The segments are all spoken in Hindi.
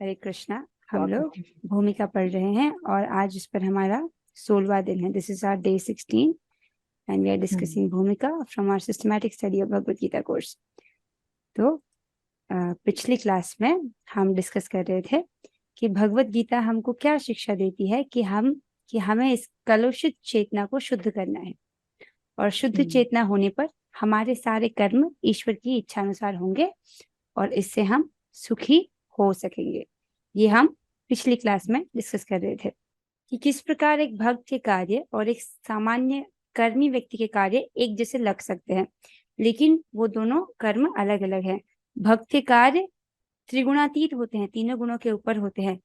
हरे कृष्णा। हम लोग भूमिका पढ़ रहे हैं और आज इस पर हमारा 16वां दिन है। This is our day 16 and we are discussing bhumika from our systematic study of Bhagavad Gita course. तो पिछली क्लास में हम डिस्कस कर रहे थे कि भगवद गीता हमको क्या शिक्षा देती है कि हमें इस कलुषित चेतना को शुद्ध करना है और शुद्ध चेतना होने पर हमारे सारे कर्म ईश्वर की इच्छा अनुसार होंगे और इससे हम सुखी हो सकेंगे। ये हम पिछली क्लास में डिस्कस कर रहे थे कि किस प्रकार एक भक्त के कार्य और एक सामान्य कर्मी व्यक्ति के कार्य एक जैसे लग सकते हैं, लेकिन वो दोनों कर्म अलग अलग हैं। भक्त के कार्य त्रिगुणातीत होते हैं, तीनों गुणों के ऊपर होते हैं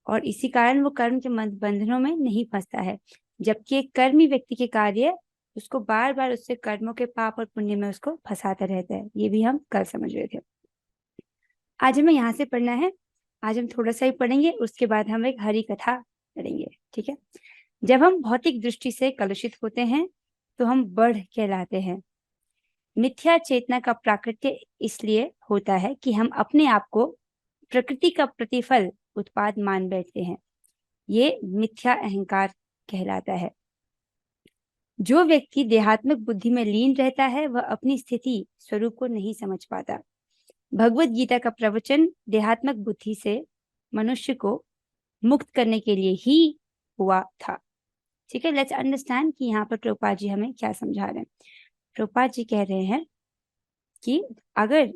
और इसी कारण वो कर्म के बंधनों में नहीं फंसता है, जबकि एक कर्मी व्यक्ति के कार्य उसको बार बार उससे कर्मों के पाप और पुण्य में उसको फंसाता रहता है। ये भी हम कल समझ रहे थे। आज हमें यहाँ से पढ़ना है। आज हम थोड़ा सा ही पढ़ेंगे, उसके बाद हम एक हरि कथा पढ़ेंगे। ठीक है। जब हम भौतिक दृष्टि से कलुषित होते हैं तो हम बढ़ कहलाते हैं। मिथ्या चेतना का प्राकट्य इसलिए होता है कि हम अपने आप को प्रकृति का प्रतिफल उत्पाद मान बैठते हैं। ये मिथ्या अहंकार कहलाता है। जो व्यक्ति देहात्मक बुद्धि में लीन रहता है वह अपनी स्थिति स्वरूप को नहीं समझ पाता। भगवत गीता का प्रवचन देहात्मक बुद्धि से मनुष्य को मुक्त करने के लिए ही हुआ था। ठीक है, लेट्स अंडरस्टैंड कि यहाँ पर प्रभुपाद जी हमें क्या समझा रहे हैं। प्रभुपाद जी कह रहे हैं कि अगर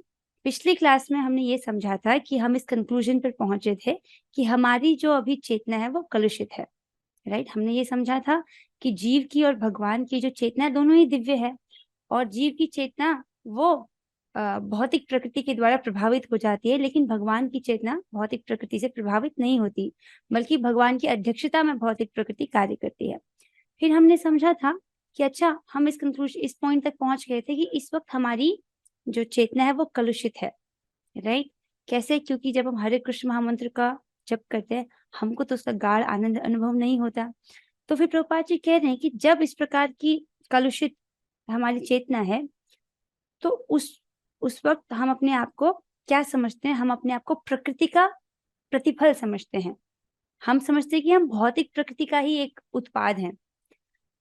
पिछली क्लास में हमने ये समझा था कि हम इस कंक्लूजन पर पहुंचे थे कि हमारी जो अभी चेतना है वो कलुषित है, राइट। हमने ये समझा था कि जीव की और भगवान की जो चेतना दोनों ही दिव्य है और जीव की चेतना वो भौतिक प्रकृति के द्वारा प्रभावित हो जाती है, लेकिन भगवान की चेतना भौतिक प्रकृति से प्रभावित नहीं होती, बल्कि भगवान की अध्यक्षता में भौतिक प्रकृति कार्य करती है। फिर हमने समझा था कि अच्छा, हम इस पॉइंट तक पहुंच गए थे कि इस वक्त हमारी जो चेतना है वो कलुषित है, राइट। कैसे? क्योंकि जब हम हरे कृष्ण महामंत्र का जप करते हैं हमको तो उसका गाढ़ आनंद अनुभव नहीं होता। तो फिर प्रभुपाद जी कह रहे हैं कि जब इस प्रकार की कलुषित हमारी चेतना है तो उस वक्त हम अपने आप को क्या समझते हैं? हम अपने आप को प्रकृति का प्रतिफल समझते हैं। हम समझते हैं कि हम भौतिक प्रकृति का ही एक उत्पाद हैं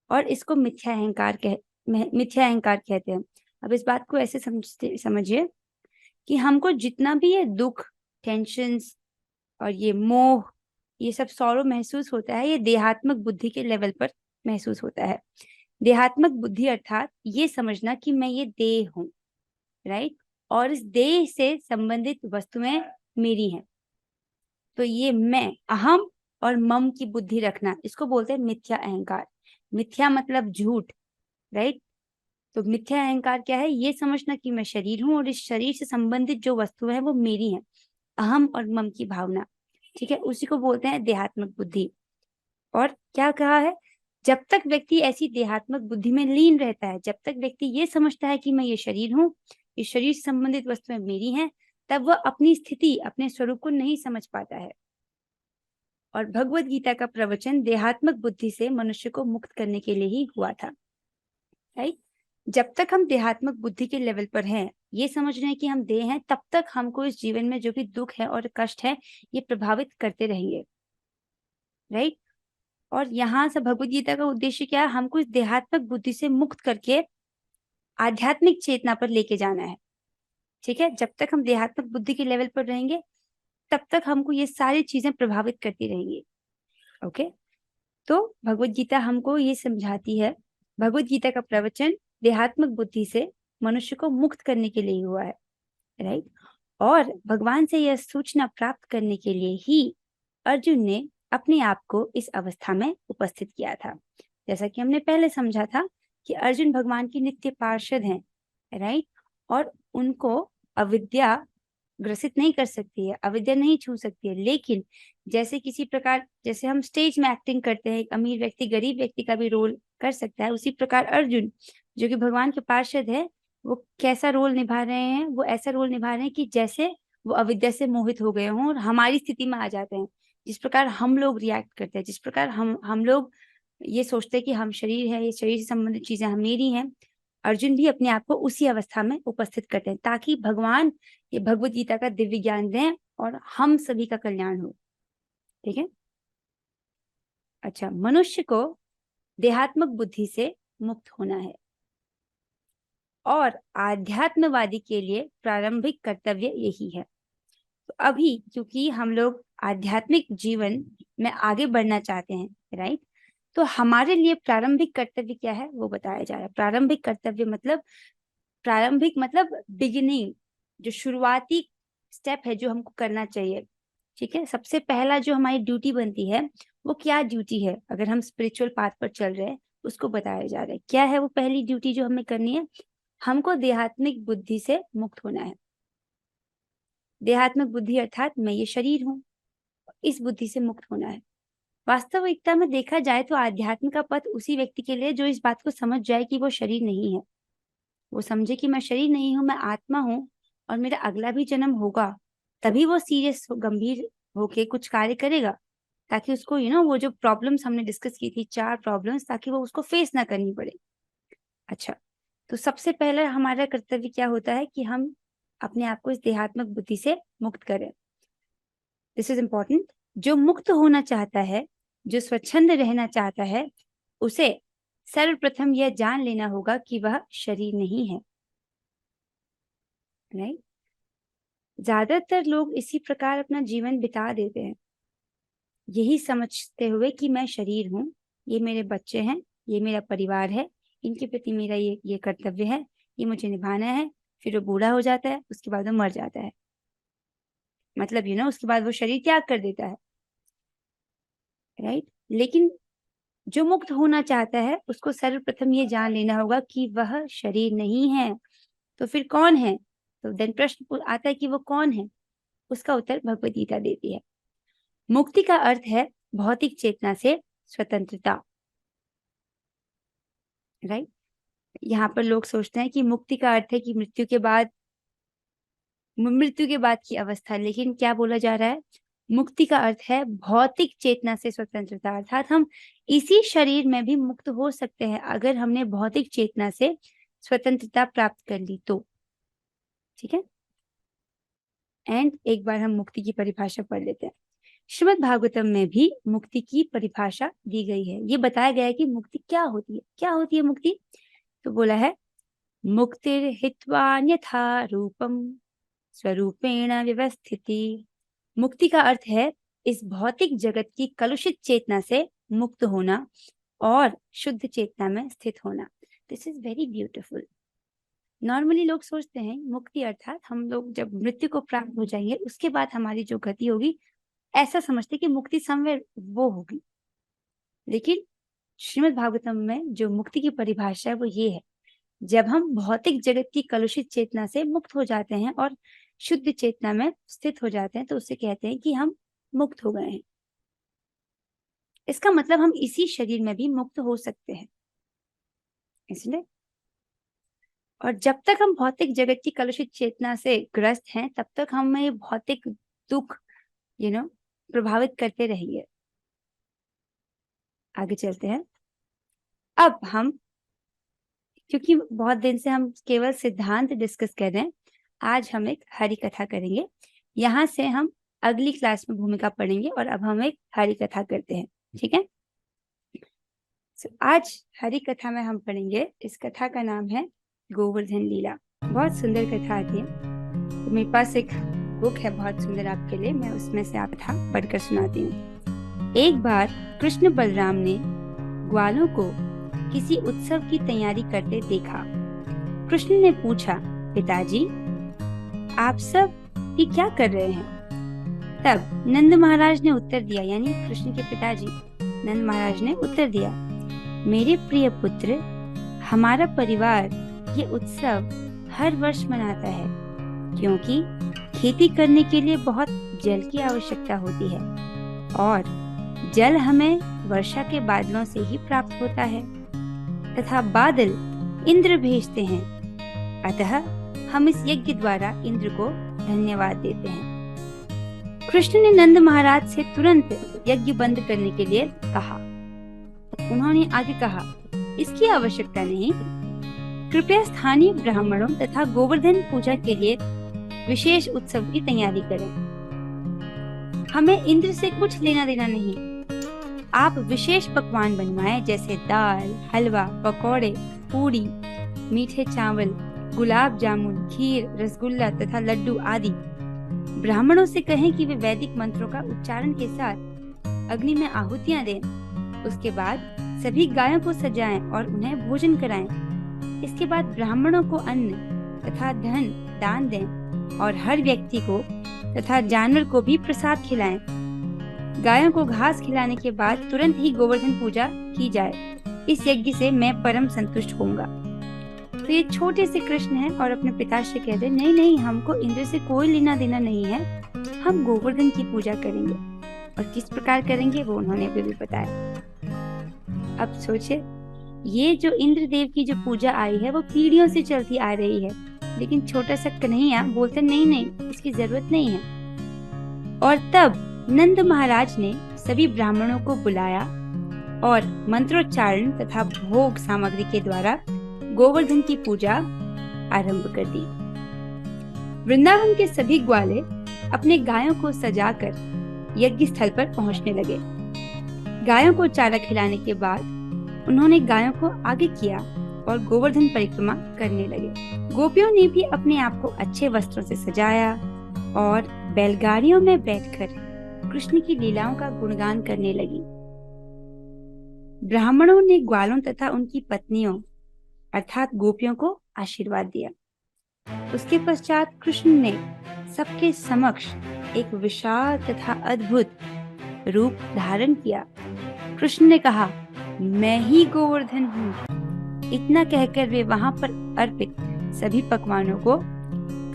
और इसको मिथ्या अहंकार कहते हैं। अब इस बात को ऐसे समझिए कि हमको जितना भी ये दुख, टेंशन्स और ये मोह, ये सब सौरो महसूस होता है, ये देहात्मक बुद्धि के लेवल पर महसूस होता है। देहात्मक बुद्धि अर्थात ये समझना कि मैं ये देह हूँ, राइट, और इस देह से संबंधित वस्तुएं मेरी हैं। तो ये मैं, अहम और मम की बुद्धि रखना, इसको बोलते हैं मिथ्या अहंकार। मिथ्या मतलब झूठ, राइट। तो मिथ्या अहंकार क्या है? ये समझना कि मैं शरीर हूं और इस शरीर से संबंधित जो वस्तुएं हैं वो मेरी हैं, अहम और मम की भावना। ठीक है, उसी को बोलते हैं देहात्मक बुद्धि। और क्या कहा है? जब तक व्यक्ति ऐसी देहात्मक बुद्धि में लीन रहता है, जब तक व्यक्ति ये समझता है कि मैं ये शरीर हूँ, इस शरीर से संबंधित वस्तुएं मेरी हैं, तब वह अपनी स्थिति, अपने स्वरूप को नहीं समझ पाता है। और भगवत गीता का प्रवचन देहात्मक बुद्धि से मनुष्य को मुक्त करने के लिए ही हुआ था, राइट। जब तक हम देहात्मक बुद्धि के लेवल पर हैं, ये समझ रहे हैं कि हम देह हैं, तब तक हमको इस जीवन में जो भी दुख है और कष्ट है ये प्रभावित करते रहेंगे, राइट। और यहाँ से भगवत गीता का उद्देश्य क्या है? हमको इस देहात्मक बुद्धि से मुक्त करके आध्यात्मिक चेतना पर लेके जाना है। ठीक है, जब तक हम देहात्मक बुद्धि के लेवल पर रहेंगे तब तक हमको ये सारी चीजें प्रभावित करती रहेंगी। ओके, तो भगवत गीता हमको ये समझाती है, भगवत गीता का प्रवचन देहात्मक बुद्धि से मनुष्य को मुक्त करने के लिए हुआ है, राइट। और भगवान से यह सूचना प्राप्त करने के लिए ही अर्जुन ने अपने आप को इस अवस्था में उपस्थित किया था। जैसा कि हमने पहले समझा था कि अर्जुन भगवान की नित्य पार्षद हैं, राइट, और उनको अविद्या ग्रसित नहीं कर सकती है, अविद्या नहीं छू सकती है। लेकिन जैसे किसी प्रकार, जैसे हम स्टेज में एक्टिंग करते हैं, एक अमीर व्यक्ति गरीब व्यक्ति का भी रोल कर सकता है, उसी प्रकार अर्जुन जो कि भगवान के पार्षद है, वो कैसा रोल निभा रहे हैं? वो ऐसा रोल निभा रहे हैं कि जैसे वो अविद्या से मोहित हो गए हों और हमारी स्थिति में आ जाते हैं। जिस प्रकार हम लोग रिएक्ट करते हैं, जिस प्रकार हम लोग ये सोचते हैं कि हम शरीर है, ये शरीर से संबंधित चीजें मेरी हैं, अर्जुन भी अपने आप को उसी अवस्था में उपस्थित करते हैं ताकि भगवान ये भगवत गीता का दिव्य ज्ञान दें और हम सभी का कल्याण हो। ठीक है। अच्छा, मनुष्य को देहात्मक बुद्धि से मुक्त होना है और आध्यात्मवादी के लिए प्रारंभिक कर्तव्य यही है। तो अभी क्योंकि हम लोग आध्यात्मिक जीवन में आगे बढ़ना चाहते हैं, राइट, तो हमारे लिए प्रारंभिक कर्तव्य क्या है वो बताया जा रहा है। प्रारंभिक कर्तव्य मतलब, प्रारंभिक मतलब बिगिनिंग, जो शुरुआती स्टेप है जो हमको करना चाहिए। ठीक है। सबसे पहला जो हमारी ड्यूटी बनती है वो क्या ड्यूटी है, अगर हम स्पिरिचुअल पाथ पर चल रहे हैं उसको बताया जा रहा है। क्या है वो पहली ड्यूटी जो हमें करनी है? हमको देहात्मिक बुद्धि से मुक्त होना है। देहात्मिक बुद्धि अर्थात मैं ये शरीर हूँ, इस बुद्धि से मुक्त होना है। वास्तविकता में देखा जाए तो आध्यात्म का पथ उसी व्यक्ति के लिए जो इस बात को समझ जाए कि वो शरीर नहीं है। वो समझे कि मैं शरीर नहीं हूँ, मैं आत्मा हूँ और मेरा अगला भी जन्म होगा, तभी वो सीरियस गंभीर होके कुछ कार्य करेगा, ताकि उसको वो जो प्रॉब्लम्स हमने डिस्कस की थी, 4 प्रॉब्लम्स, ताकि वो उसको फेस ना करनी पड़े। अच्छा, तो सबसे पहला हमारा कर्तव्य क्या होता है कि हम अपने आप को इस देहात्मक बुद्धि से मुक्त करें। This is important. जो मुक्त होना चाहता है, जो स्वच्छंद रहना चाहता है, उसे सर्वप्रथम यह जान लेना होगा कि वह शरीर नहीं है। राइट। ज्यादातर लोग इसी प्रकार अपना जीवन बिता देते हैं, यही समझते हुए कि मैं शरीर हूँ, ये मेरे बच्चे हैं, ये मेरा परिवार है, इनके प्रति मेरा ये कर्तव्य है, ये मुझे निभाना है। फिर वो बूढ़ा हो जाता है, उसके बाद वो मर जाता है, मतलब उसके बाद वो शरीर त्याग कर देता है। राइट। लेकिन जो मुक्त होना चाहता है उसको सर्वप्रथम ये जान लेना होगा कि वह शरीर नहीं है। तो फिर कौन है? तो देन प्रश्न आता है कि वो कौन है। उसका उत्तर भगवद गीता देती है। मुक्ति का अर्थ है भौतिक चेतना से स्वतंत्रता। राइट। यहाँ पर लोग सोचते हैं कि मुक्ति का अर्थ है कि मृत्यु के बाद की अवस्था, लेकिन क्या बोला जा रहा है? मुक्ति का अर्थ है भौतिक चेतना से स्वतंत्रता, अर्थात हम इसी शरीर में भी मुक्त हो सकते हैं अगर हमने भौतिक चेतना से स्वतंत्रता प्राप्त कर ली तो। ठीक है। एंड एक बार हम मुक्ति की परिभाषा पढ़ लेते हैं। श्रीमद् भागवतम में भी मुक्ति की परिभाषा दी गई है। ये बताया गया है कि मुक्ति क्या होती है। क्या होती है मुक्ति? तो बोला है, मुक्तिर हित्वान्यथा रूपम स्वरूपेण व्यवस्थिति। मुक्ति का अर्थ है इस भौतिक जगत की कलुषित चेतना से मुक्त होना और शुद्ध चेतना में स्थित होना। This is very beautiful. Normally लोग सोचते हैं मुक्ति अर्थात हम लोग जब मृत्यु को प्राप्त हो जाएंगे उसके बाद हमारी जो गति होगी, ऐसा समझते कि मुक्ति समवेयर वो होगी। लेकिन श्रीमद् भागवतम में जो मुक्ति की परिभाषा है वो ये है, जब हम भौतिक जगत की कलुषित चेतना से मुक्त हो जाते हैं और शुद्ध चेतना में स्थित हो जाते हैं तो उससे कहते हैं कि हम मुक्त हो गए हैं। इसका मतलब हम इसी शरीर में भी मुक्त हो सकते हैं, इसलिए। और जब तक हम भौतिक जगत की कलुषित चेतना से ग्रस्त हैं तब तक हमें भौतिक दुख प्रभावित करते रहेंगे। आगे चलते हैं। अब हम, क्योंकि बहुत दिन से हम केवल सिद्धांत डिस्कस कर रहे हैं, आज हम एक हरि कथा करेंगे। यहाँ से हम अगली क्लास में भूमिका पढ़ेंगे और अब हम एक हरि कथा करते हैं। ठीक है। आज हरि कथा में हम पढ़ेंगे, इस कथा का नाम है गोवर्धन लीला। बहुत सुंदर कथा आती है। तो मेरे पास एक बुक है बहुत सुंदर आपके लिए, मैं उसमें से आप कथा पढ़कर सुनाती हूँ। एक बार कृष्ण बलराम ने ग्वालों को किसी उत्सव की तैयारी करते देखा। कृष्ण ने पूछा, पिताजी आप सब ये क्या कर रहे हैं? तब नंद महाराज ने उत्तर दिया, यानी कृष्ण के पिताजी नंद महाराज ने उत्तर दिया, मेरे प्रिय पुत्र, हमारा परिवार ये उत्सव हर वर्ष मनाता है क्योंकि खेती करने के लिए बहुत जल की आवश्यकता होती है और जल हमें वर्षा के बादलों से ही प्राप्त होता है तथा बादल इंद्र भेजते हैं। अतः हम इस यज्ञ द्वारा इंद्र को धन्यवाद देते हैं। कृष्ण ने नंद महाराज से तुरंत यज्ञ बंद करने के लिए कहा। उन्होंने आगे कहा, इसकी आवश्यकता नहीं, कृपया स्थानीय ब्राह्मणों तथा गोवर्धन पूजा के लिए विशेष उत्सव की तैयारी करें। हमें इंद्र से कुछ लेना देना नहीं। आप विशेष पकवान बनवाएं, जैसे दाल, हलवा, पकौड़े, पूड़ी, मीठे चावल, गुलाब जामुन, खीर, रसगुल्ला तथा लड्डू आदि। ब्राह्मणों से कहें कि वे वैदिक मंत्रों का उच्चारण के साथ अग्नि में आहुतियां दें। उसके बाद सभी गायों को सजाएं और उन्हें भोजन कराएं। इसके बाद ब्राह्मणों को अन्न तथा धन दान दें और हर व्यक्ति को तथा जानवर को भी प्रसाद खिलाएं। गायों को घास खिलाने के बाद तुरंत ही गोवर्धन पूजा की जाए। इस यज्ञ से मैं परम संतुष्ट होऊंगा। तो ये छोटे से कृष्ण हैं और अपने पिता से कहते हैं, नहीं नहीं, हमको इंद्र से कोई लेना देना नहीं है, हम गोवर्धन की पूजा करेंगे। और किस प्रकार करेंगे वो उन्होंने अभी भी बताया। अब सोचे, ये जो इंद्र देव की जो पूजा आई है वो पीढ़ियों से चलती आ रही है, लेकिन छोटा सा कन्हैया बोलते नहीं नहीं, इसकी जरूरत नहीं है। और तब नंद महाराज ने सभी ब्राह्मणों को बुलाया और मंत्रोच्चारण तथा भोग सामग्री के द्वारा गोवर्धन की पूजा आरंभ कर दी। वृंदावन के सभी ग्वाले अपने गायों को सजाकर यज्ञ स्थल पर पहुंचने लगे। गायों को चारा खिलाने के बाद उन्होंने गायों को आगे किया और गोवर्धन परिक्रमा करने लगे। गोपियों ने भी अपने आप को अच्छे वस्त्रों से सजाया और बैलगाड़ियों में बैठकर कृष्ण की लीलाओं का गुणगान करने लगी। ब्राह्मणों ने ग्वालों तथा उनकी पत्नियों अर्थात गोपियों को आशीर्वाद दिया। उसके पश्चात कृष्ण ने सबके समक्ष एक विशाल तथा अद्भुत रूप धारण किया। कृष्ण ने कहा, मैं ही गोवर्धन हूँ। इतना कहकर वे वहां पर अर्पित सभी पकवानों को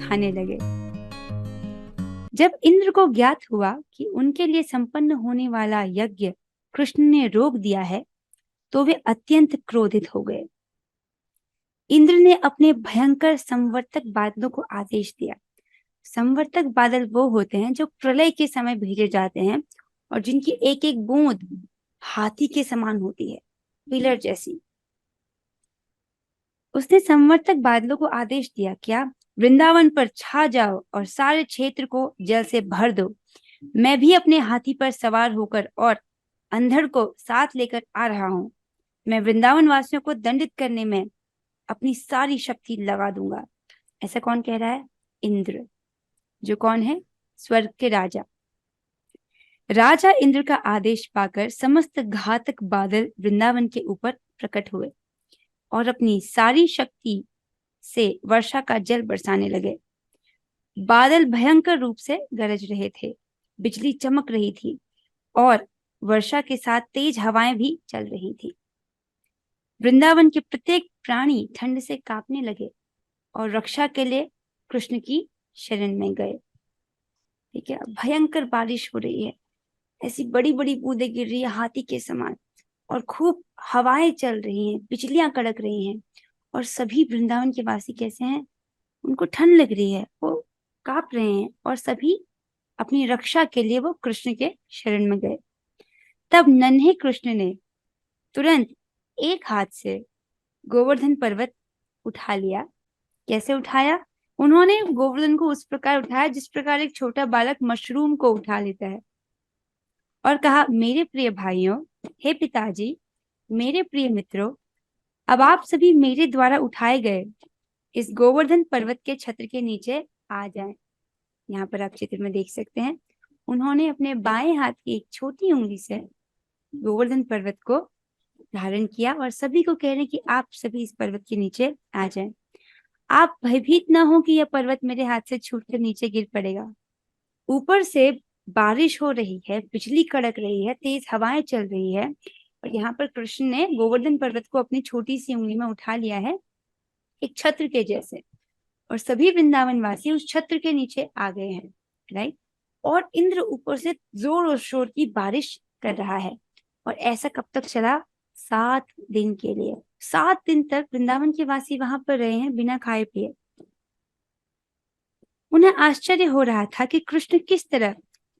खाने लगे। जब इंद्र को ज्ञात हुआ कि उनके लिए संपन्न होने वाला यज्ञ कृष्ण ने रोक दिया है, तो वे अत्यंत क्रोधित हो गए। इंद्र ने अपने भयंकर संवर्तक बादलों को आदेश दिया। संवर्तक बादल वो होते हैं जो प्रलय के समय भेजे जाते हैं और जिनकी एक एक बूंद हाथी के समान होती है, पिलर जैसी। उसने संवर्तक बादलों को आदेश दिया, क्या वृंदावन पर छा जाओ और सारे क्षेत्र को जल से भर दो। मैं भी अपने हाथी पर सवार होकर और अंधड़ को साथ लेकर आ रहा हूं। मैं वृंदावन वासियों को दंडित करने में अपनी सारी शक्ति लगा दूंगा। ऐसा कौन कह रहा है? इंद्र, जो कौन है? स्वर्ग के राजा। राजा इंद्र का आदेश पाकर समस्त घातक बादल वृंदावन के ऊपर प्रकट हुए और अपनी सारी शक्ति से वर्षा का जल बरसाने लगे। बादल भयंकर रूप से गरज रहे थे, बिजली चमक रही थी और वर्षा के साथ तेज हवाएं भी चल रही थी। वृंदावन के प्रत्येक प्राणी ठंड से कांपने लगे और रक्षा के लिए कृष्ण की शरण में गए। ठीक है, भयंकर बारिश हो रही है, ऐसी बड़ी बड़ी बूंदें गिर रही है हाथी के समान, और खूब हवाएं चल रही हैं, बिजलियां कड़क रही हैं, और सभी वृंदावन के वासी कैसे हैं? उनको ठंड लग रही है, वो कांप रहे हैं, और सभी अपनी रक्षा के लिए वो कृष्ण के शरण में गए। तब नन्हे कृष्ण ने तुरंत एक हाथ से गोवर्धन पर्वत उठा लिया। कैसे उठाया? उन्होंने गोवर्धन को उस प्रकार उठाया जिस प्रकार एक छोटा बालक मशरूम को उठा लेता है, और कहा, मेरे प्रिय भाइयों, हे पिताजी, मेरे प्रिय मित्रों, अब आप सभी मेरे द्वारा उठाए गए इस गोवर्धन पर्वत के छत्र के नीचे आ जाएं। यहाँ पर आप चित्र में देख सकते हैं, उन्होंने अपने बाएं हाथ की एक छोटी उंगली से गोवर्धन पर्वत को धारण किया और सभी को कह रहे हैं कि आप सभी इस पर्वत के नीचे आ जाएं। आप भयभीत ना हो कि यह पर्वत मेरे हाथ से छूटकर नीचे गिर पड़ेगा। ऊपर से बारिश हो रही है, बिजली कड़क रही है, तेज हवाएं चल रही है, और यहाँ पर कृष्ण ने गोवर्धन पर्वत को अपनी छोटी सी उंगली में उठा लिया है, एक छत्र के जैसे, और सभी वृंदावन वासी उस छत्र के नीचे आ गए हैं। राइट? और इंद्र ऊपर से जोर और शोर की बारिश कर रहा है, और ऐसा कब तक चला? 7 दिन के लिए। 7 दिन तक वृंदावन के वासी वहां पर रहे हैं बिना खाए पिए। उन्हें आश्चर्य हो रहा था कि कृष्ण किस तरह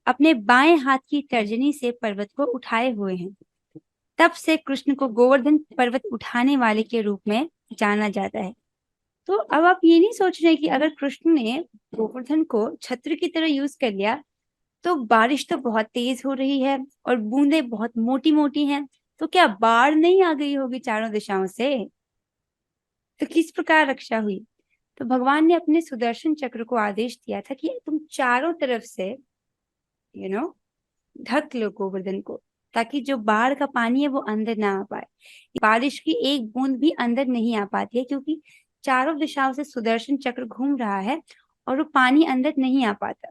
अपने बाएं हाथ की तर्जनी से पर्वत को उठाए हुए हैं। तब से कृष्ण को गोवर्धन पर्वत उठाने वाले के रूप में जाना जाता है। तो अब आप ये नहीं सोच रहे कि अगर कृष्ण ने गोवर्धन को छत्र की तरह यूज कर लिया तो बारिश तो बहुत तेज हो रही है और बूंदें बहुत मोटी मोटी हैं, तो क्या बाढ़ नहीं आ गई होगी चारों दिशाओं से? तो किस प्रकार रक्षा हुई? तो भगवान ने अपने सुदर्शन चक्र को आदेश दिया था कि तुम चारों तरफ से ढक लो गोवर्धन को, ताकि जो बाढ़ का पानी है वो अंदर ना आ पाए। बारिश की एक बूंद भी अंदर नहीं आ पाती है, क्योंकि चारों दिशाओं से सुदर्शन चक्र घूम रहा है और वो पानी अंदर नहीं आ पाता।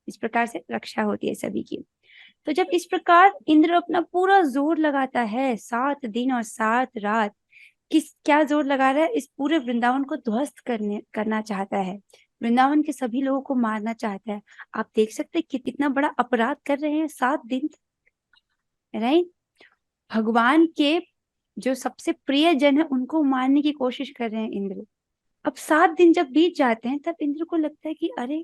इस प्रकार से रक्षा होती है सभी की। तो जब इस प्रकार इंद्र अपना पूरा जोर लगाता है, 7 दिन और 7 रात, क्या जोर लगा रहा है? इस पूरे वृंदावन को ध्वस्त करना चाहता है, वृंदावन के सभी लोगों को मारना चाहता है। आप देख सकते हैं कि कितना बड़ा अपराध कर रहे हैं 7 दिन, राइट? भगवान के जो सबसे प्रिय जन है उनको मारने की कोशिश कर रहे हैं इंद्र। अब 7 दिन जब बीत जाते हैं, तब इंद्र को लगता है कि अरे,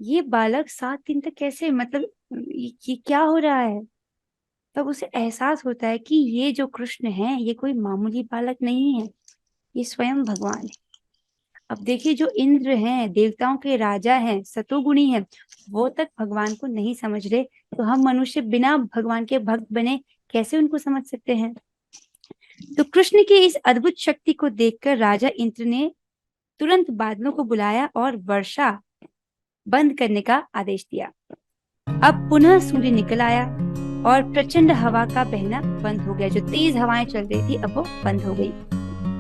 ये बालक 7 दिन तक कैसे, मतलब ये क्या हो रहा है? तब उसे एहसास होता है कि ये जो कृष्ण है ये कोई मामूली बालक नहीं है, ये स्वयं भगवान है। अब देखिए, जो इंद्र हैं, देवताओं के राजा हैं, सतोगुणी हैं, वो तक भगवान को नहीं समझ रहे, तो हम मनुष्य बिना भगवान के भक्त बने कैसे उनको समझ सकते हैं? तो कृष्ण की इस अद्भुत शक्ति को देखकर राजा इंद्र ने तुरंत बादलों को बुलाया और वर्षा बंद करने का आदेश दिया। अब पुनः सूर्य निकल आया और प्रचंड हवा का बहना बंद हो गया। जो तेज हवाएं चल रही थी अब वो बंद हो गई।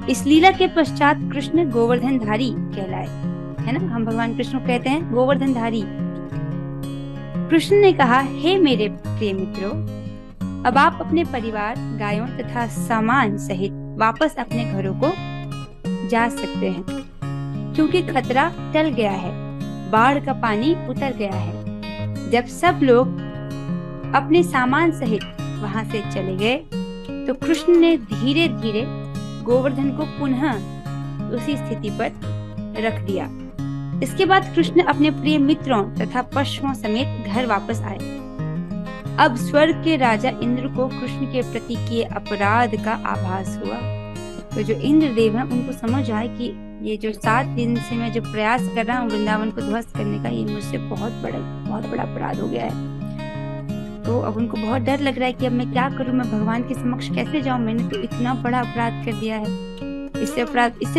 इस लीला के पश्चात कृष्ण गोवर्धनधारी कहलाए, है ना? हम भगवान कृष्ण को कहते हैं गोवर्धनधारी। कृष्ण ने कहा, हे मेरे प्रिय मित्रों, अब आप अपने परिवार, गायों तथा सामान सहित वापस अपने घरों को जा सकते हैं, क्योंकि खतरा टल गया है, बाढ़ का पानी उतर गया है। जब सब लोग अपने सामान सहित वहां से चले गए, तो कृष्ण ने धीरे धीरे गोवर्धन को पुनः उसी स्थिति पर रख दिया। इसके बाद कृष्ण अपने प्रिय मित्रों तथा पशुओं समेत घर वापस आए। अब स्वर्ग के राजा इंद्र को कृष्ण के प्रति किए अपराध का आभास हुआ। तो जो इंद्रदेव हैं उनको समझ आया कि ये जो 7 दिन से मैं जो प्रयास कर रहा हूँ वृंदावन को ध्वस्त करने का, ये मुझसे बहुत बड़ा अपराध हो गया है। तो अब उनको बहुत डर लग रहा है कि अब मैं क्या करूं, मैं भगवान के समक्ष कैसे जाऊं, मैंने तो इतना बड़ा अपराध कर दिया है। इससे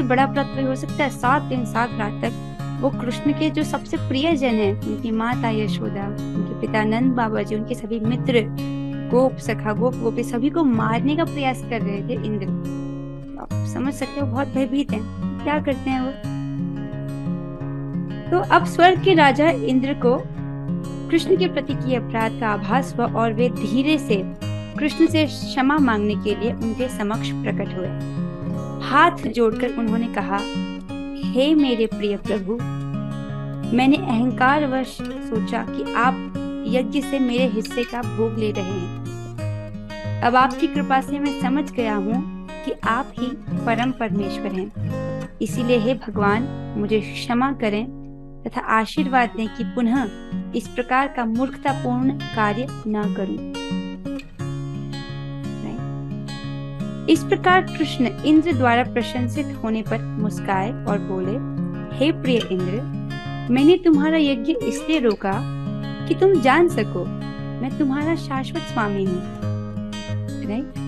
बड़ा अपराध कोई हो सकता है? 7 दिन 7 रात तक वो कृष्ण के जो सबसे प्रिय जन है, उनकी माता यशोदा, उनके पिता नंद बाबा जी, उनके सभी मित्र, गोप सखा, गोप गोपी, सभी को मारने का प्रयास कर रहे थे इंद्र। आप समझ सकते हो बहुत भयभीत हैं। क्या करते हैं वो? तो अब स्वर्ग के राजा इंद्र को कृष्ण के प्रति किए अपराध का आभास हुआ और वे धीरे से कृष्ण से क्षमा मांगने के लिए उनके समक्ष प्रकट हुए। हाथ जोड़कर उन्होंने कहा, हे मेरे प्रिय प्रभु, मैंने अहंकारवश सोचा कि आप यज्ञ से मेरे हिस्से का भोग ले रहे हैं। अब आपकी कृपा से मैं समझ गया हूँ कि आप ही परम परमेश्वर हैं। इसीलिए हे भगवान, मुझे क्षमा करें तथा आशीर्वाद दें कि पुनः इस प्रकार का मूर्खतापूर्ण कार्य न करूं। इस प्रकार कृष्ण इंद्र द्वारा प्रशंसित होने पर मुस्काए और बोले, हे प्रिय इंद्र, मैंने तुम्हारा यज्ञ इसलिए रोका कि तुम जान सको मैं तुम्हारा शाश्वत स्वामी हूँ।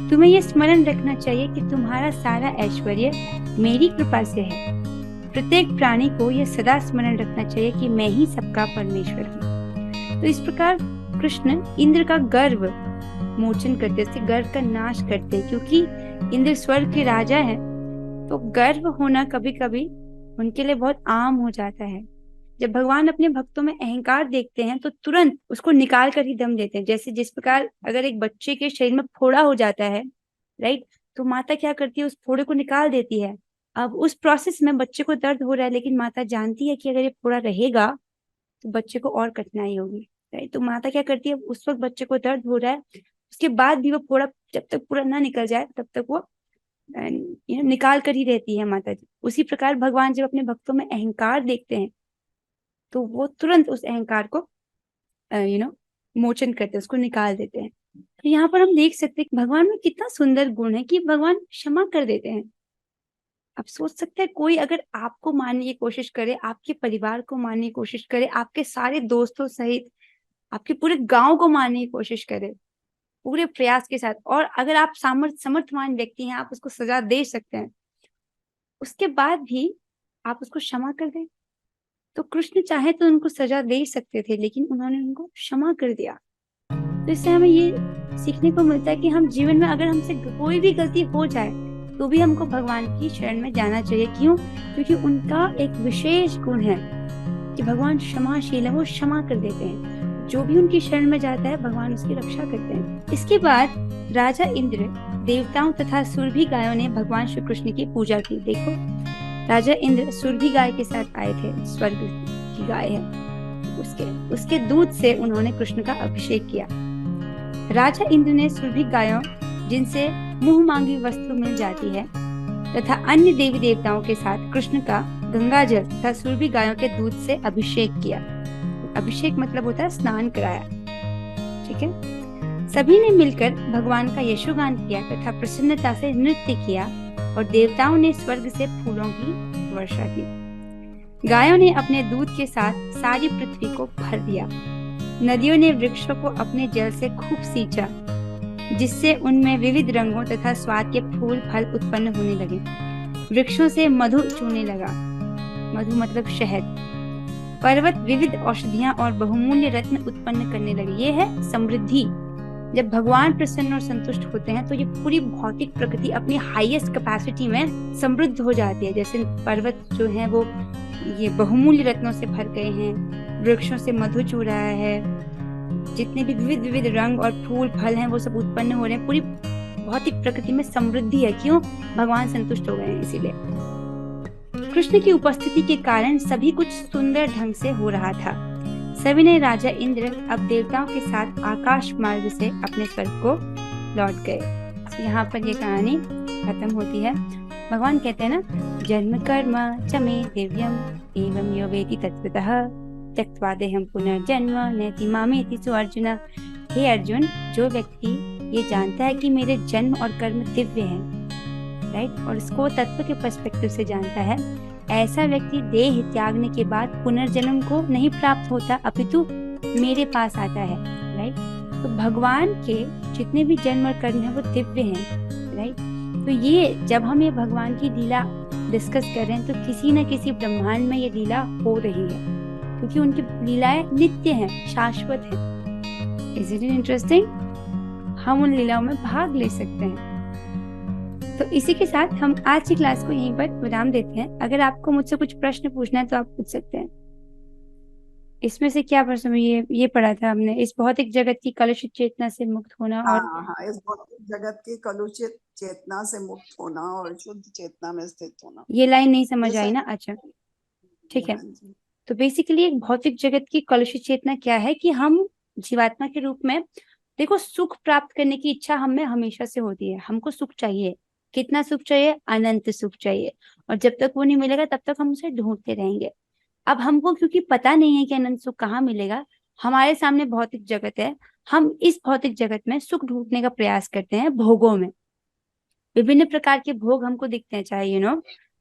तुम्हें यह स्मरण रखना चाहिए कि तुम्हारा सारा ऐश्वर्य मेरी कृपा से है। प्रत्येक प्राणी को यह सदा स्मरण रखना चाहिए कि मैं ही सबका परमेश्वर हूँ। तो इस प्रकार कृष्ण इंद्र का गर्व मोचन करते, उसके गर्व का नाश करते, क्योंकि इंद्र स्वर्ग के राजा है, तो गर्व होना कभी कभी उनके लिए बहुत आम हो जाता है। जब भगवान अपने भक्तों में अहंकार देखते हैं तो तुरंत उसको निकाल कर ही दम देते हैं। जैसे जिस प्रकार अगर एक बच्चे के शरीर में फोड़ा हो जाता है, राइट, तो माता क्या करती है? उस फोड़े को निकाल देती है। अब उस प्रोसेस में बच्चे को दर्द हो रहा है, लेकिन माता जानती है कि अगर ये फोड़ा रहेगा तो बच्चे को और कठिनाई होगी, राइट। तो माता क्या करती है? उस वक्त बच्चे को दर्द हो रहा है, उसके बाद भी वो फोड़ा जब तक पूरा ना निकल जाए तब तक वो निकाल कर ही रहती है माता जी। उसी प्रकार भगवान जब अपने भक्तों में अहंकार देखते हैं तो वो तुरंत उस अहंकार को मोचन करते हैं, उसको निकाल देते हैं। तो यहाँ पर हम देख सकते हैं कि भगवान में कितना सुंदर गुण है कि भगवान क्षमा कर देते हैं। अब सोच सकते हैं कोई अगर आपको मारने की कोशिश करे, आपके परिवार को मारने की कोशिश करे, आपके सारे दोस्तों सहित आपके पूरे गांव को मारने की कोशिश करे पूरे प्रयास के साथ, और अगर आप समर्थवान व्यक्ति हैं, आप उसको सजा दे सकते हैं, उसके बाद भी आप उसको क्षमा कर दें। तो कृष्ण चाहे तो उनको सजा दे ही सकते थे, लेकिन उन्होंने उनको क्षमा कर दिया। तो इससे हमें ये सीखने को मिलता है कि हम जीवन में अगर हमसे कोई भी गलती हो जाए तो भी हमको भगवान की शरण में जाना चाहिए। क्यों? क्योंकि उनका एक विशेष गुण है कि भगवान क्षमाशील है, वो क्षमा कर देते हैं। जो भी उनकी शरण में जाता है भगवान उसकी रक्षा करते हैं। इसके बाद राजा इंद्र, देवताओं तथा सुरभि गायों ने भगवान श्री कृष्ण की पूजा की। देखो, राजा इंद्र सुरभि गाय के साथ आए थे, स्वर्ग की गाय है, उसके दूध से उन्होंने कृष्ण का अभिषेक किया। राजा इंद्र ने सुरभि गायों, जिनसे मुंह मांगी वस्तु मिल जाती है, तथा अन्य देवी देवताओं के साथ कृष्ण का गंगा जल तथा सुरभि गायों के दूध से अभिषेक किया। अभिषेक मतलब होता है स्नान कराया। ठीक है। सभी ने मिलकर भगवान का यशोगान किया तथा प्रसन्नता से नृत्य किया, और देवताओं ने स्वर्ग से फूलों की वर्षा की। गायों ने अपने दूध के साथ सारी पृथ्वी को भर दिया। नदियों ने वृक्षों को अपने जल से खूब सींचा, जिससे उनमें विविध रंगों तथा स्वाद के फूल फल उत्पन्न होने लगे। वृक्षों से मधु चूने लगा, मधु मतलब शहद। पर्वत विविध औषधियां और बहुमूल्य रत्न उत्पन्न करने लगे। ये है समृद्धि। जब भगवान प्रसन्न और संतुष्ट होते हैं तो ये पूरी भौतिक प्रकृति अपनी हाईएस्ट कैपेसिटी में समृद्ध हो जाती है। जैसे पर्वत जो है वो ये बहुमूल्य रत्नों से भर गए हैं, वृक्षों से मधु चू रहा है, जितने भी विविध विविध रंग और फूल फल हैं वो सब उत्पन्न हो रहे हैं। पूरी भौतिक प्रकृति में समृद्धि है। क्यों? भगवान संतुष्ट हो गए हैं इसीलिए। कृष्ण की उपस्थिति के कारण सभी कुछ सुंदर ढंग से हो रहा था। सभी ने राजा इंद्र अब देवताओं के साथ आकाश मार्ग से अपने स्वर्ग को लौट गए। तो यहाँ पर ये कहानी खत्म होती है। भगवान कहते हैं ना, जन्म कर्म च मे दिव्यम एवं यो वेति तत्त्वतः त्यक्त्वा देहं पुनर्जन्म नैति मामेति सो अर्जुन। हे अर्जुन, जो व्यक्ति ये जानता है कि मेरे जन्म और कर्म दिव्य हैं, राइट, और इसको तत्व के पर्सपेक्टिव से जानता है, ऐसा व्यक्ति देह त्यागने के बाद पुनर्जन्म को नहीं प्राप्त होता, अपितु मेरे पास आता है। राइट, तो भगवान के जितने भी जन्म और कर्म है वो दिव्य हैं। राइट, तो ये जब हम ये भगवान की लीला डिस्कस कर रहे हैं तो किसी न किसी ब्रह्मांड में ये लीला हो रही है, क्योंकि उनकी लीलाएं नित्य हैं, शाश्वत हैं। Is it interesting? हम उन लीलाओं में भाग ले सकते हैं। तो इसी के साथ हम आज की क्लास को यहीं पर विराम देते हैं। अगर आपको मुझसे कुछ प्रश्न पूछना है तो आप पूछ सकते हैं। इसमें से क्या प्रश्न में ये पढ़ा था हमने, इस भौतिक जगत की कलुषित चेतना से मुक्त होना और हाँ, इस भौतिक जगत की कलुषित चेतना से मुक्त होना और शुद्ध चेतना में स्थित होना। ये लाइन नहीं समझ आई ना? अच्छा, ठीक है। तो बेसिकली एक भौतिक जगत की कलुषित चेतना क्या है कि हम जीवात्मा के रूप में, देखो, सुख प्राप्त करने की इच्छा हम में हमेशा से होती है। हमको सुख चाहिए। कितना सुख चाहिए? अनंत सुख चाहिए। और जब तक वो नहीं मिलेगा तब तक हम उसे ढूंढते रहेंगे। अब हमको क्योंकि पता नहीं है कि अनंत सुख कहाँ मिलेगा, हमारे सामने भौतिक जगत है, हम इस भौतिक जगत में सुख ढूंढने का प्रयास करते हैं भोगों में। विभिन्न प्रकार के भोग हमको दिखते हैं, चाहे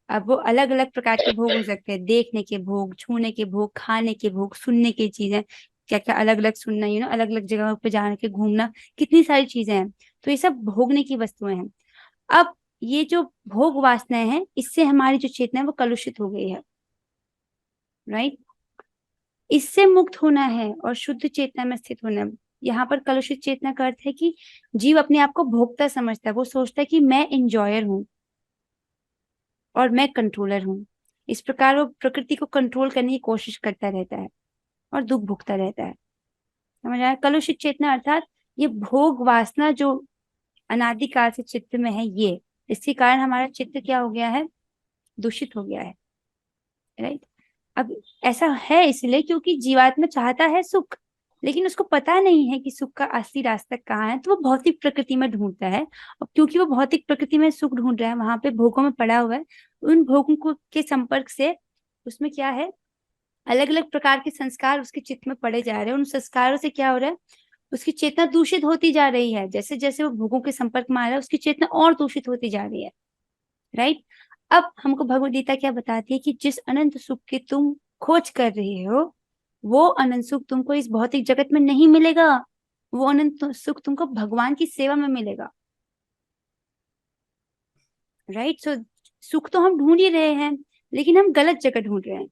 अब वो अलग अलग प्रकार के भोग हो सकते हैं। देखने के भोग, छूने के भोग, खाने के भोग, सुनने की चीजें, क्या क्या अलग अलग सुनना, अलग अलग जगह पे जाने के घूमना, कितनी सारी चीजें हैं। तो ये सब भोगने की वस्तुएं हैं। अब ये जो भोग वासनाएं हैं, इससे हमारी जो चेतना है वो कलुषित हो गई है। राइट, इससे मुक्त होना है और शुद्ध चेतना में स्थित होना है। यहाँ पर कलुषित चेतना का अर्थ है कि जीव अपने आप को भोक्ता समझता है। वो सोचता है कि मैं इंजॉयर हूँ और मैं कंट्रोलर हूँ। इस प्रकार वो प्रकृति को कंट्रोल करने की कोशिश करता रहता है और दुख भुगता रहता है। समझ आया? कलुषित चेतना अर्थात ये भोग वासना जो अनादिकाल से चित्त में है, ये इसके कारण हमारा चित्त क्या हो गया है? दूषित हो गया है। राइट, अब ऐसा है इसलिए क्योंकि जीवात्मा चाहता है सुख, लेकिन उसको पता नहीं है कि सुख का असली रास्ता कहाँ है, तो वो भौतिक प्रकृति में ढूंढता है। और क्योंकि वो भौतिक प्रकृति में सुख ढूंढ रहा है, वहां पे भोगों में पड़ा हुआ है, उन भोगों को के संपर्क से उसमें क्या है, अलग अलग प्रकार के संस्कार उसके चित्त में पड़े जा रहे हैं। उन संस्कारों से क्या हो रहा है? उसकी चेतना दूषित होती जा रही है। जैसे जैसे वो भोगों के संपर्क में आ रहा है, उसकी चेतना और दूषित होती जा रही है। राइट, अब हमको भगवद गीता क्या बताती है कि जिस अनंत सुख की तुम खोज कर रहे हो, वो अनंत सुख तुमको इस भौतिक जगत में नहीं मिलेगा, वो अनंत सुख तुमको भगवान की सेवा में मिलेगा। राइट? सो सुख तो हम ढूंढ ही रहे हैं, लेकिन हम गलत जगह ढूंढ रहे हैं।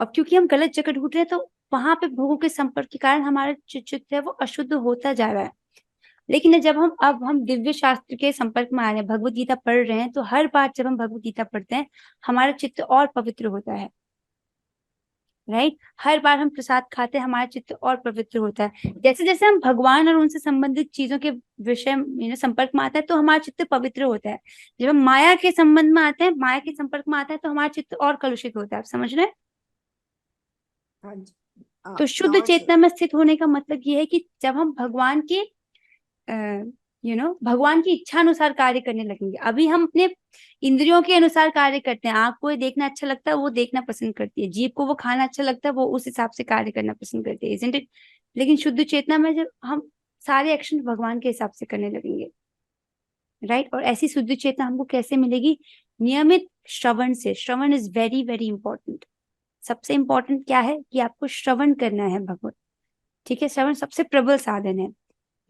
अब क्योंकि हम गलत जगह ढूंढ रहे हैं, तो वहां पे भोगों के संपर्क के कारण हमारा चित्त है वो अशुद्ध होता जा रहा है। लेकिन जब हम दिव्य शास्त्र के संपर्क में आ रहे हैं, भगवत गीता पढ़ रहे हैं, तो हर बार जब हम भगवत गीता पढ़ते हैं, हमारा चित्त और पवित्र होता है। राइट? हर बार हम प्रसाद खाते हैं, हमारा चित्त और पवित्र होता है। जैसे जैसे हम भगवान और उनसे संबंधित चीजों के विषय संपर्क में आता है, तो हमारा चित्त पवित्र होता है। जब हम माया के संबंध में आते हैं, माया के संपर्क में आता है, तो हमारा चित्त और कलुषित होता है। आप समझ रहे हैं? हाँ जी। तो शुद्ध चेतना में स्थित होने का मतलब ये है कि जब हम भगवान के भगवान की इच्छा अनुसार कार्य करने लगेंगे। अभी हम अपने इंद्रियों के अनुसार कार्य करते हैं। आंख को ये देखना अच्छा लगता है, वो देखना पसंद करती है। जीभ को वो खाना अच्छा लगता है, वो उस हिसाब से कार्य करना पसंद करती है, isn't it? लेकिन शुद्ध चेतना में जब हम सारे एक्शन भगवान के हिसाब से करने लगेंगे, राइट? और ऐसी शुद्ध चेतना हमको कैसे मिलेगी? नियमित श्रवण से। श्रवण इज वेरी वेरी इंपॉर्टेंट। सबसे इंपॉर्टेंट क्या है कि आपको श्रवण करना है भगवत। ठीक है? श्रवण सबसे प्रबल साधन है।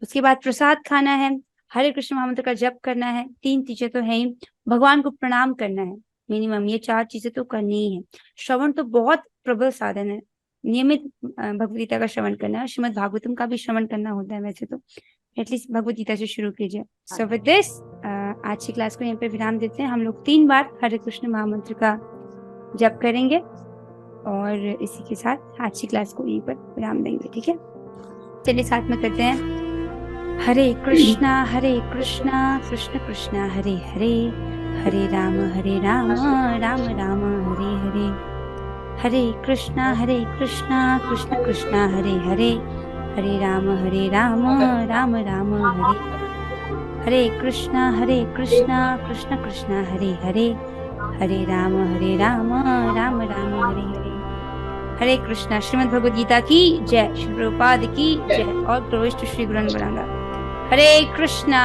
उसके बाद प्रसाद खाना है, हरे कृष्ण महामंत्र का जप करना है, 3 चीजें तो है ही। भगवान को प्रणाम करना है मिनिमम, ये 4 चीजें तो करनी ही है। श्रवण तो बहुत प्रबल साधन है। नियमित भगवद गीता का श्रवण करना है, श्रीमद् भागवतम का भी श्रवण करना होता है वैसे तो। एटलीस्ट भगवद गीता से शुरू कीजिए। सो विद दिस आज की क्लास को यहाँ पे विराम देते हैं। हम लोग 3 बार हरे कृष्ण महामंत्र का जप करेंगे और इसी के साथ आज की क्लास को यहीं पर विराम देंगे। ठीक है? चलिए साथ में करते हैं। हरे कृष्णा कृष्ण कृष्णा हरे हरे, हरे राम राम राम हरे हरे। हरे कृष्णा कृष्ण कृष्णा हरे हरे, हरे राम राम राम हरे। हरे कृष्णा कृष्ण कृष्णा हरे हरे, हरे राम राम राम हरे हरे। हरे कृष्णा। श्रीमद् भगवद गीता की जय। श्री प्रभुपाद की जय। और प्रविष्ट श्री गुरु हरे कृष्णा।